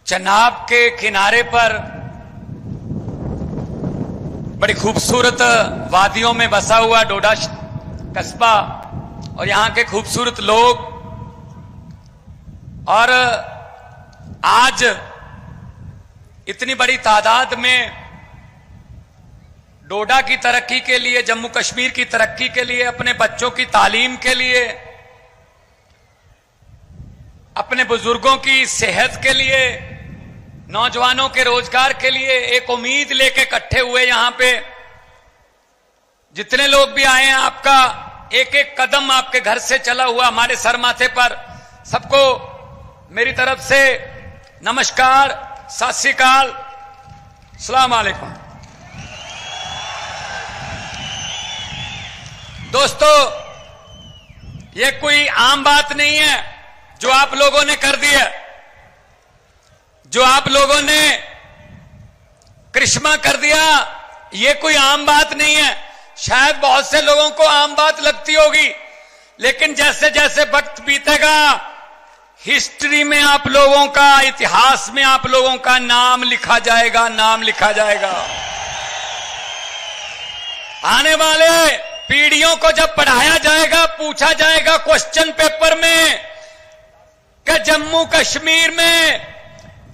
चनाब के किनारे पर बड़ी खूबसूरत वादियों में बसा हुआ डोडा कस्बा और यहां के खूबसूरत लोग, और आज इतनी बड़ी तादाद में डोडा की तरक्की के लिए, जम्मू कश्मीर की तरक्की के लिए, अपने बच्चों की तालीम के लिए, अपने बुजुर्गों की सेहत के लिए, नौजवानों के रोजगार के लिए एक उम्मीद लेके इकट्ठे हुए यहां पे। जितने लोग भी आए हैं, आपका एक एक कदम आपके घर से चला हुआ हमारे सर माथे पर, सबको मेरी तरफ से नमस्कार, सत श्री अकाल, अस्सलाम वालेकुम। दोस्तों, ये कोई आम बात नहीं है जो आप लोगों ने कर दी है, जो आप लोगों ने करिश्मा कर दिया, ये कोई आम बात नहीं है। शायद बहुत से लोगों को आम बात लगती होगी, लेकिन जैसे जैसे वक्त बीतेगा, हिस्ट्री में आप लोगों का, इतिहास में आप लोगों का नाम लिखा जाएगा, नाम लिखा जाएगा। आने वाले पीढ़ियों को जब पढ़ाया जाएगा, पूछा जाएगा क्वेश्चन पेपर में कि जम्मू कश्मीर में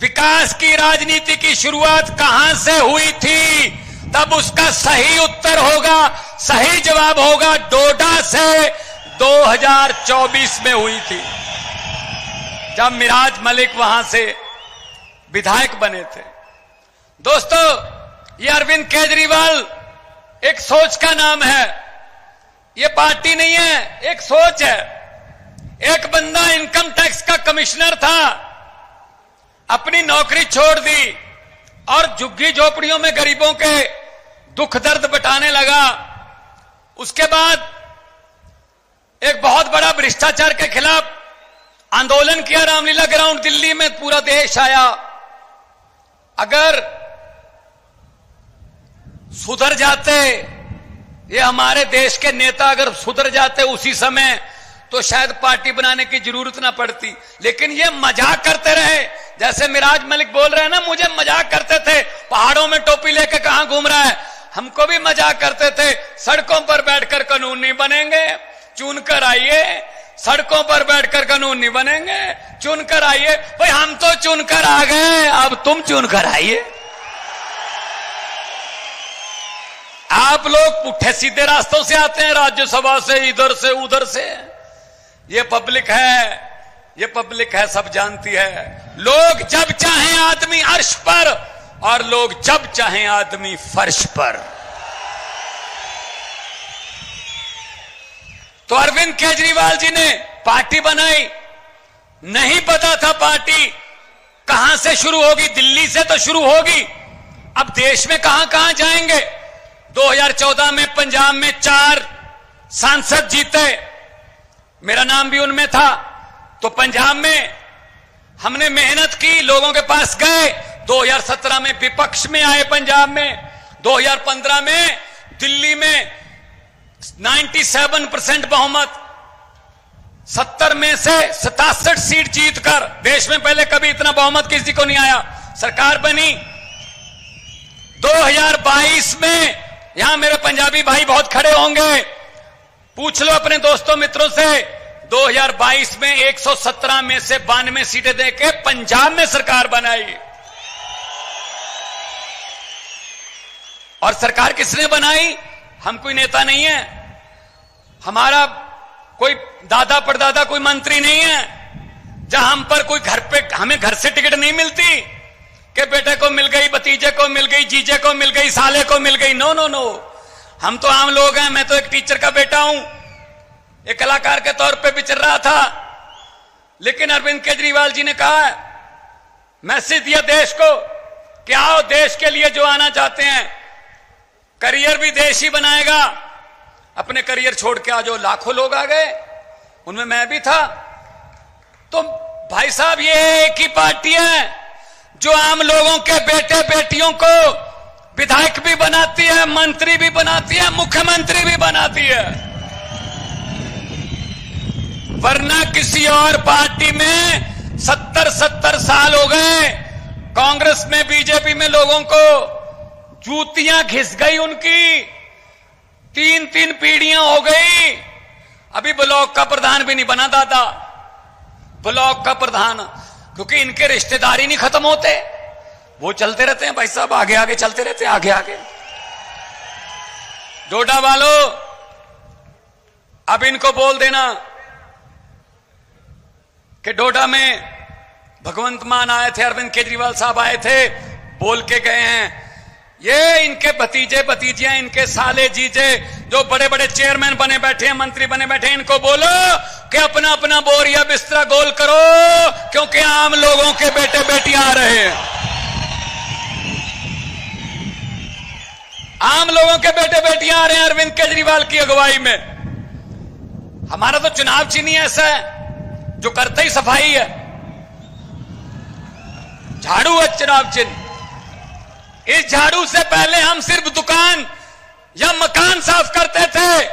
विकास की राजनीति की शुरुआत कहां से हुई थी, तब उसका सही उत्तर होगा, सही जवाब होगा, डोडा से 2024 में हुई थी, जब मिराज मलिक वहां से विधायक बने थे। दोस्तों, ये अरविंद केजरीवाल एक सोच का नाम है, ये पार्टी नहीं है, एक सोच है। एक बंदा इनकम टैक्स का कमिश्नर था, अपनी नौकरी छोड़ दी और झुग्गी झोपड़ियों में गरीबों के दुख दर्द बटाने लगा। उसके बाद एक बहुत बड़ा भ्रष्टाचार के खिलाफ आंदोलन किया, रामलीला ग्राउंड दिल्ली में, पूरा देश आया। अगर सुधर जाते, ये हमारे देश के नेता अगर सुधर जाते उसी समय, तो शायद पार्टी बनाने की जरूरत ना पड़ती। लेकिन ये मजाक करते रहे, जैसे मिराज मलिक बोल रहे हैं ना, मुझे मजाक करते थे, पहाड़ों में टोपी लेके कहां घूम रहा है। हमको भी मजाक करते थे, सड़कों पर बैठकर कानून नहीं बनेंगे, चुन कर आइए। सड़कों पर बैठकर कानून नहीं बनेंगे, चुन कर आइए। भाई, हम तो चुन कर आ गए, अब तुम चुन कर आइए। आप लोग पुट्ठे सीधे रास्तों से आते हैं, राज्यसभा से, इधर से उधर से। ये पब्लिक है, ये पब्लिक है, सब जानती है। लोग जब चाहें आदमी अर्श पर, और लोग जब चाहें आदमी फर्श पर। तो अरविंद केजरीवाल जी ने पार्टी बनाई, नहीं पता था पार्टी कहां से शुरू होगी, दिल्ली से तो शुरू होगी, अब देश में कहां कहां जाएंगे। 2014 में पंजाब में 4 सांसद जीते, मेरा नाम भी उनमें था। तो पंजाब में हमने मेहनत की, लोगों के पास गए। 2017 में विपक्ष में आए पंजाब में। 2015 में दिल्ली में 97% बहुमत, 70 में से 67 सीट जीतकर, देश में पहले कभी इतना बहुमत किसी को नहीं आया, सरकार बनी। 2022 में, यहां मेरे पंजाबी भाई बहुत खड़े होंगे, पूछ लो अपने दोस्तों मित्रों से, 2022 में 117 में से 92 सीटें देके पंजाब में सरकार बनाई। और सरकार किसने बनाई? हम कोई नेता नहीं है, हमारा कोई दादा परदादा कोई मंत्री नहीं है, जहां हम पर कोई घर पे, हमें घर से टिकट नहीं मिलती कि बेटे को मिल गई, भतीजे को मिल गई, जीजे को मिल गई, साले को मिल गई। नो नो नो, हम तो आम लोग हैं। मैं तो एक टीचर का बेटा हूं, एक कलाकार के तौर पे विचर रहा था। लेकिन अरविंद केजरीवाल जी ने कहा, मैसेज दिया देश को कि आओ, देश के लिए जो आना चाहते हैं, करियर भी देश ही बनाएगा। अपने करियर छोड़ के आज लाखों लोग आ गए, उनमें मैं भी था। तो भाई साहब, ये एक ही पार्टी है जो आम लोगों के बेटे बेटियों को विधायक भी बनाती है, मंत्री भी बनाती है, मुख्यमंत्री भी बनाती है। वरना किसी और पार्टी में 70 साल हो गए, कांग्रेस में, बीजेपी में लोगों को जूतियां घिस गई उनकी, 3-3 पीढ़ियां हो गई। अभी ब्लॉक का प्रधान भी नहीं बना दादा, ब्लॉक का प्रधान, क्योंकि इनके रिश्तेदारी नहीं खत्म होते, वो चलते रहते हैं भाई साहब, आगे आगे चलते रहते हैं, आगे आगे। डोडा वालों, अब इनको बोल देना कि डोडा में भगवंत मान आए थे, अरविंद केजरीवाल साहब आए थे, बोल के गए हैं। ये इनके भतीजे भतीजियां, इनके साले जीजे जो बड़े बड़े चेयरमैन बने बैठे हैं, मंत्री बने बैठे हैं, इनको बोलो कि अपना अपना बोरिया बिस्तरा गोल करो, क्योंकि आम लोगों के बेटे बेटियां आ रहे हैं। आम लोगों के बेटे बेटियां आ रहे हैं अरविंद केजरीवाल की अगुवाई में। हमारा तो चुनाव चिन्ह ही ऐसा है जो करते ही सफाई है, झाड़ू है चुनाव चिन्ह। इस झाड़ू से पहले हम सिर्फ दुकान या मकान साफ करते थे,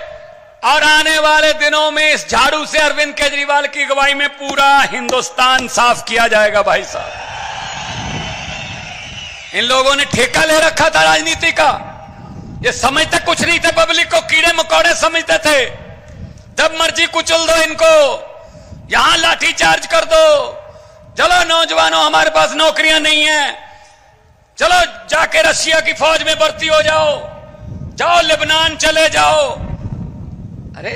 और आने वाले दिनों में इस झाड़ू से अरविंद केजरीवाल की अगुवाई में पूरा हिंदुस्तान साफ किया जाएगा भाई साहब। इन लोगों ने ठेका ले रखा था राजनीति का, ये समझते कुछ नहीं थे, पब्लिक को कीड़े मकोड़े समझते थे। जब मर्जी कुचल दो इनको, यहां लाठी चार्ज कर दो, चलो नौजवानों हमारे पास नौकरियां नहीं है, चलो जाके रशिया की फौज में भर्ती हो जाओ, जाओ लेबनान चले जाओ। अरे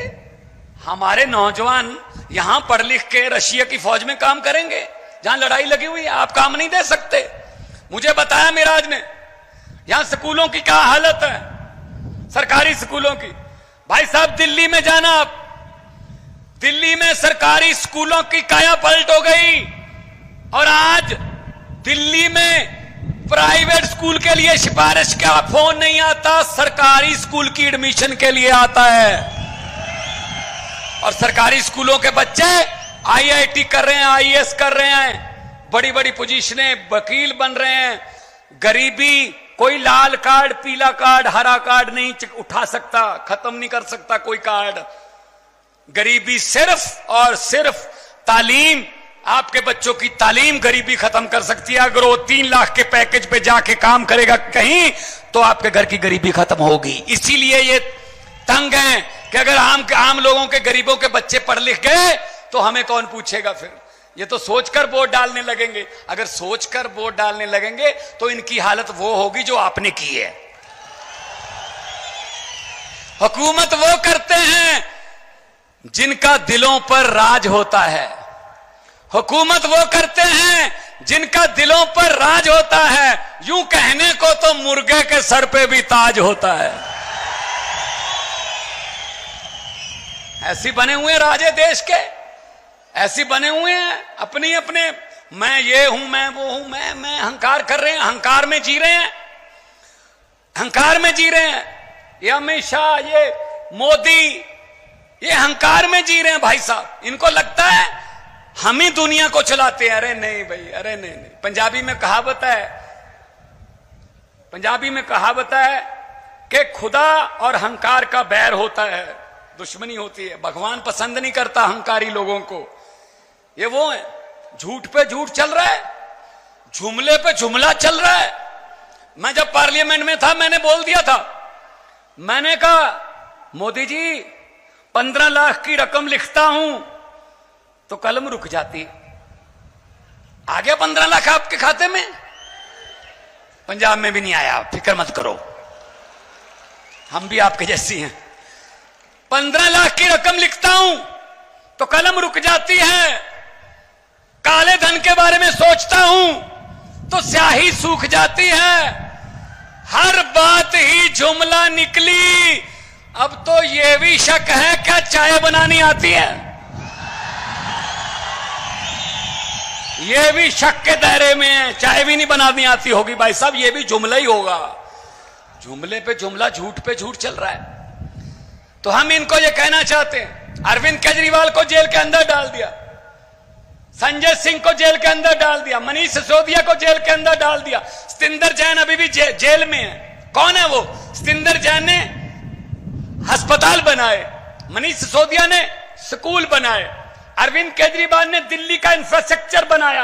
हमारे नौजवान यहां पढ़ लिख के रशिया की फौज में काम करेंगे जहां लड़ाई लगी हुई है, आप काम नहीं दे सकते। मुझे बताया मिराज ने, यहां स्कूलों की क्या हालत है, सरकारी स्कूलों की। भाई साहब दिल्ली में जाना आप, दिल्ली में सरकारी स्कूलों की काया पलट हो गई, और आज दिल्ली में प्राइवेट स्कूल के लिए सिफारिश का फोन नहीं आता, सरकारी स्कूल की एडमिशन के लिए आता है। और सरकारी स्कूलों के बच्चे आईआईटी कर रहे हैं, आईएएस कर रहे हैं, बड़ी बड़ी पोजीशनें, वकील बन रहे हैं। गरीबी, कोई लाल कार्ड, पीला कार्ड, हरा कार्ड नहीं उठा सकता, खत्म नहीं कर सकता कोई कार्ड। गरीबी सिर्फ और सिर्फ तालीम, आपके बच्चों की तालीम गरीबी खत्म कर सकती है। अगर वो 3 लाख के पैकेज पे जाके काम करेगा कहीं, तो आपके घर की गरीबी खत्म होगी। इसीलिए ये तंग हैं कि अगर आम लोगों के, गरीबों के बच्चे पढ़ लिख गए तो हमें कौन पूछेगा फिर। ये तो सोचकर वोट डालने लगेंगे, अगर सोचकर वोट डालने लगेंगे तो इनकी हालत वो होगी जो आपने की है। हुकूमत वो करते हैं जिनका दिलों पर राज होता है, हुकूमत वो करते हैं जिनका दिलों पर राज होता है। यूं कहने को तो मुर्गे के सर पे भी ताज होता है। ऐसी बने हुए राजे देश के, ऐसी बने हुए हैं अपनी अपने, मैं ये हूं, मैं वो हूं, मैं अहंकार कर रहे हैं, अहंकार में जी रहे हैं, अहंकार में जी रहे हैं। ये अमित शाह, ये मोदी, ये अहंकार में जी रहे हैं भाई साहब। इनको लगता है हम ही दुनिया को चलाते हैं। अरे नहीं भाई, अरे नहीं नहीं। पंजाबी में कहावत है, पंजाबी में कहावत है कि खुदा और अहंकार का बैर होता है, दुश्मनी होती है। भगवान पसंद नहीं करता अहंकारी लोगों को। ये वो है, झूठ पे झूठ चल रहा है, जुमले पे जुमला चल रहा है। मैं जब पार्लियामेंट में था, मैंने बोल दिया था, मैंने कहा मोदी जी 15 लाख की रकम लिखता हूं तो कलम रुक जाती। आ गया 15 लाख आपके खाते में? पंजाब में भी नहीं आया, फिक्र मत करो, हम भी आपके जैसी हैं। 15 लाख की रकम लिखता हूं तो कलम रुक जाती है। काले धन के बारे में सोचता हूं तो स्याही सूख जाती है। हर बात ही जुमला निकली। अब तो यह भी शक है क्या चाय बनानी आती है? यह भी शक के दायरे में है, चाय भी नहीं बनानी आती होगी भाई साहब, यह भी जुमला ही होगा। जुमले पे जुमला, झूठ पे झूठ चल रहा है। तो हम इनको यह कहना चाहते हैं, अरविंद केजरीवाल को जेल के अंदर डाल दिया, संजय सिंह को जेल के अंदर डाल दिया, मनीष सिसोदिया को जेल के अंदर डाल दिया, सतिंदर जैन अभी भी जेल में है। कौन है वो? सतिंदर जैन ने अस्पताल बनाए, मनीष सिसोदिया ने स्कूल बनाए, अरविंद केजरीवाल ने दिल्ली का इंफ्रास्ट्रक्चर बनाया,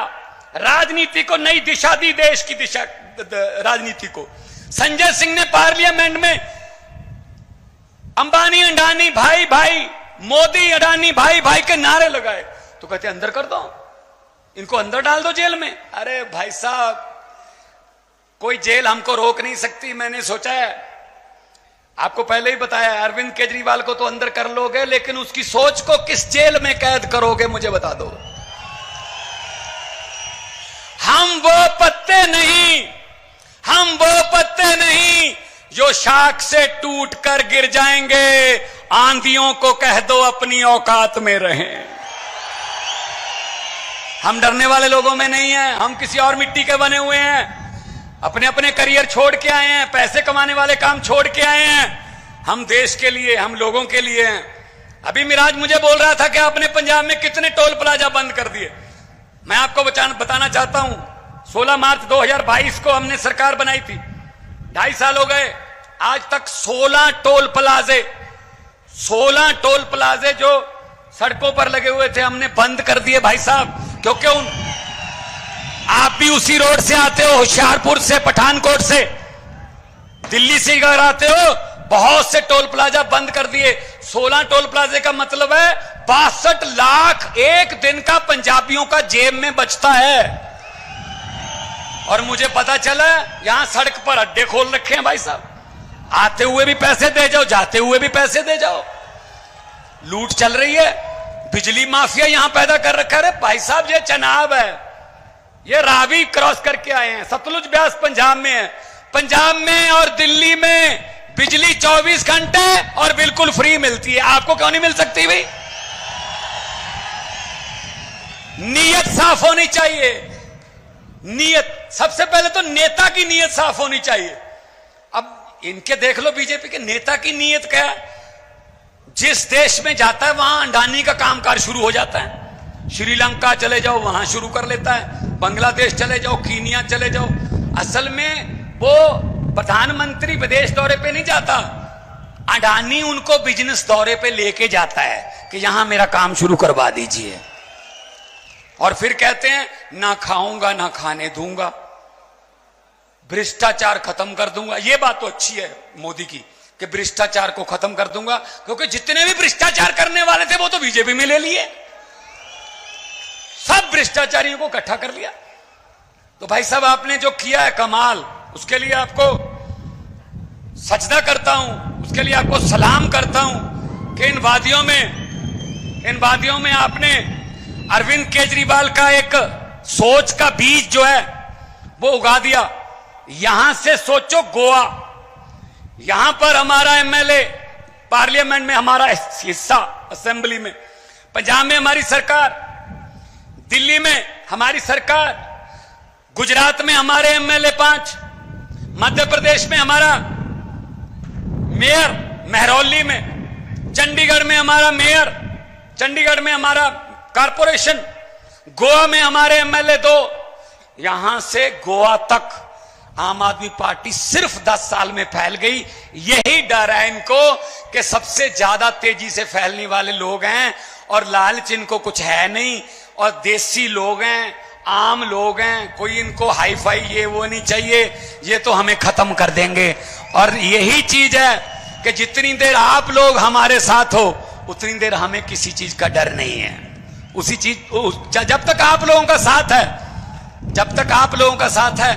राजनीति को नई दिशा दी, देश की दिशा राजनीति को। संजय सिंह ने पार्लियामेंट में अंबानी अडानी भाई भाई, मोदी अडानी भाई भाई के नारे लगाए, तो कहते अंदर कर दो, इनको अंदर डाल दो जेल में। अरे भाई साहब, कोई जेल हमको रोक नहीं सकती। मैंने सोचा है, आपको पहले ही बताया, अरविंद केजरीवाल को तो अंदर कर लोगे, लेकिन उसकी सोच को किस जेल में कैद करोगे मुझे बता दो। हम वो पत्ते नहीं जो शाख से टूट कर गिर जाएंगे। आंधियों को कह दो अपनी औकात में रहें। हम डरने वाले लोगों में नहीं है, हम किसी और मिट्टी के बने हुए हैं। अपने अपने करियर छोड़ के आए हैं, पैसे कमाने वाले काम छोड़ के आए हैं। हम देश के लिए, हम लोगों के लिए हैं। अभी मिराज मुझे बोल रहा था कि आपने पंजाब में कितने टोल प्लाजा बंद कर दिए। मैं आपको बताना चाहता हूं, 16 मार्च 2022 को हमने सरकार बनाई थी, 2.5 साल हो गए, आज तक 16 टोल प्लाजे जो सड़कों पर लगे हुए थे हमने बंद कर दिए भाई साहब। क्योंकि आप भी उसी रोड से आते हो, होशियारपुर से, पठानकोट से, दिल्ली से अगर आते हो, बहुत से टोल प्लाजा बंद कर दिए। 16 टोल प्लाजे का मतलब है 62 लाख एक दिन का पंजाबियों का जेब में बचता है। और मुझे पता चला यहां सड़क पर अड्डे खोल रखे हैं भाई साहब, आते हुए भी पैसे दे जाओ, जाते हुए भी पैसे दे जाओ। लूट चल रही है, बिजली माफिया यहां पैदा कर रखा है। भाई साहब ये चनाब है, ये रावी क्रॉस करके आए हैं, सतलुज ब्यास पंजाब में है। पंजाब में और दिल्ली में बिजली 24 घंटे और बिल्कुल फ्री मिलती है, आपको क्यों नहीं मिल सकती भाई? नीयत साफ होनी चाहिए। नीयत सबसे पहले तो नेता की नीयत साफ होनी चाहिए। अब इनके देख लो, बीजेपी के नेता की नीयत क्या है? जिस देश में जाता है वहां अडानी का कामकाज शुरू हो जाता है। श्रीलंका चले जाओ, वहां शुरू कर लेता है। बांग्लादेश चले जाओ, कीनिया चले जाओ। असल में वो प्रधानमंत्री विदेश दौरे पे नहीं जाता, अडानी उनको बिजनेस दौरे पे लेके जाता है कि यहां मेरा काम शुरू करवा दीजिए। और फिर कहते हैं ना खाऊंगा ना खाने दूंगा, भ्रष्टाचार खत्म कर दूंगा। ये बात तो अच्छी है मोदी की कि भ्रष्टाचार को खत्म कर दूंगा, क्योंकि जितने भी भ्रष्टाचार करने वाले थे वो तो बीजेपी में ले लिए, सब भ्रष्टाचारियों को इकट्ठा कर लिया। तो भाई साहब आपने जो किया है कमाल, उसके लिए आपको सजदा करता हूं, उसके लिए आपको सलाम करता हूं कि इन वादियों में आपने अरविंद केजरीवाल का एक सोच का बीज जो है वो उगा दिया। यहां से सोचो गोवा, यहां पर हमारा एमएलए, पार्लियामेंट में हमारा हिस्सा, असेंबली में, पंजाब में हमारी सरकार, दिल्ली में हमारी सरकार, गुजरात में हमारे एमएलए 5, मध्य प्रदेश में हमारा मेयर महरौली में, चंडीगढ़ में हमारा मेयर, चंडीगढ़ में हमारा कारपोरेशन, गोवा में हमारे एमएलए 2। यहां से गोवा तक आम आदमी पार्टी सिर्फ 10 साल में फैल गई। यही डर है इनको कि सबसे ज्यादा तेजी से फैलने वाले लोग हैं और लालच इनको कुछ है नहीं, और देसी लोग हैं, आम लोग हैं, कोई इनको हाई फाई ये वो नहीं चाहिए, ये तो हमें खत्म कर देंगे। और यही चीज है कि जितनी देर आप लोग हमारे साथ हो उतनी देर हमें किसी चीज का डर नहीं है। उसी चीज जब तक आप लोगों का साथ है, जब तक आप लोगों का साथ है,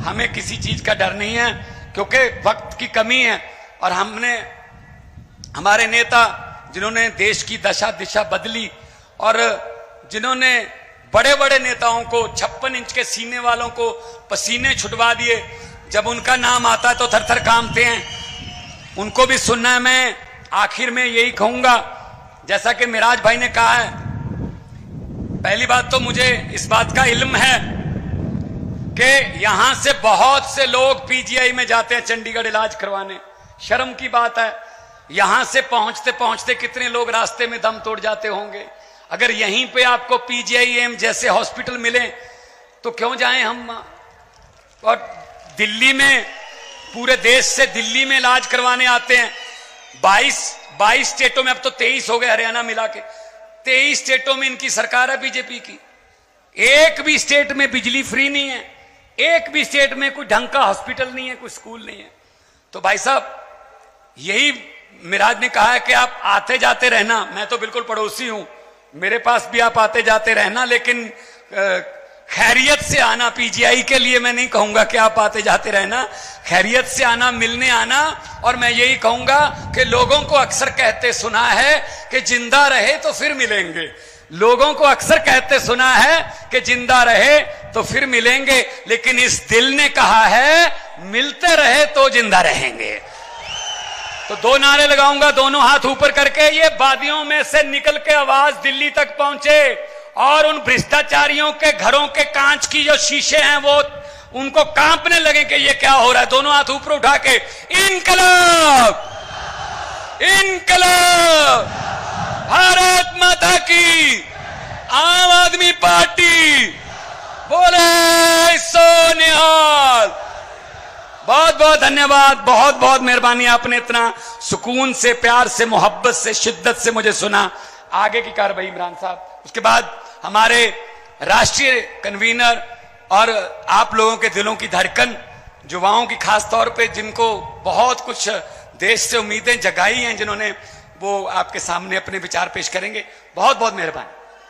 हमें किसी चीज का डर नहीं है, क्योंकि वक्त की कमी है। और हमारे नेता जिन्होंने देश की दशा दिशा बदली, और जिन्होंने बड़े बड़े नेताओं को, 56 इंच के सीने वालों को पसीने छुटवा दिए, जब उनका नाम आता है तो थर थर कांपते हैं। उनको भी सुनना है। मैं आखिर में यही कहूंगा, जैसा कि मिराज भाई ने कहा है, पहली बात तो मुझे इस बात का इल्म है कि यहां से बहुत से लोग पीजीआई में जाते हैं चंडीगढ़ इलाज करवाने। शर्म की बात है, यहां से पहुंचते पहुंचते कितने लोग रास्ते में दम तोड़ जाते होंगे। अगर यहीं पे आपको पीजीआईएम जैसे हॉस्पिटल मिले तो क्यों जाएं हम। और दिल्ली में, पूरे देश से दिल्ली में इलाज करवाने आते हैं। 22 स्टेटों में, अब तो 23 हो गए हरियाणा मिला के, 23 स्टेटों में इनकी सरकार है बीजेपी की। एक भी स्टेट में बिजली फ्री नहीं है, एक भी स्टेट में कोई ढंग का हॉस्पिटल नहीं है, कोई स्कूल नहीं है। तो भाई साहब, यही मिराज ने कहा है कि आप आते जाते रहना। मैं तो बिल्कुल पड़ोसी हूं, मेरे पास भी आप आते जाते रहना, लेकिन खैरियत से आना। पीजीआई के लिए मैं नहीं कहूंगा कि आप आते जाते रहना, खैरियत से आना, मिलने आना। और मैं यही कहूंगा कि लोगों को अक्सर कहते सुना है कि जिंदा रहे तो फिर मिलेंगे। लोगों को अक्सर कहते सुना है कि जिंदा रहे तो फिर मिलेंगे, लेकिन इस दिल ने कहा है मिलते रहे तो जिंदा रहेंगे। तो दो नारे लगाऊंगा, दोनों हाथ ऊपर करके। ये वादियों में से निकल के आवाज दिल्ली तक पहुंचे और उन भ्रष्टाचारियों के घरों के कांच की जो शीशे हैं वो उनको कांपने लगे कि ये क्या हो रहा है। दोनों हाथ ऊपर उठा के इनकलाब, इनकलाब, भारत माता की, आम आदमी पार्टी, बोले सो निहाल। बहुत बहुत धन्यवाद, बहुत बहुत मेहरबानी, आपने इतना सुकून से, प्यार से, मोहब्बत से, शिद्दत से मुझे सुना। आगे की कार्रवाई इमरान साहब, उसके बाद हमारे राष्ट्रीय कन्वीनर और आप लोगों के दिलों की धड़कन, युवाओं की खास तौर पे, जिनको बहुत कुछ देश से उम्मीदें जगाई हैं, जिन्होंने, वो आपके सामने अपने विचार पेश करेंगे। बहुत बहुत मेहरबानी।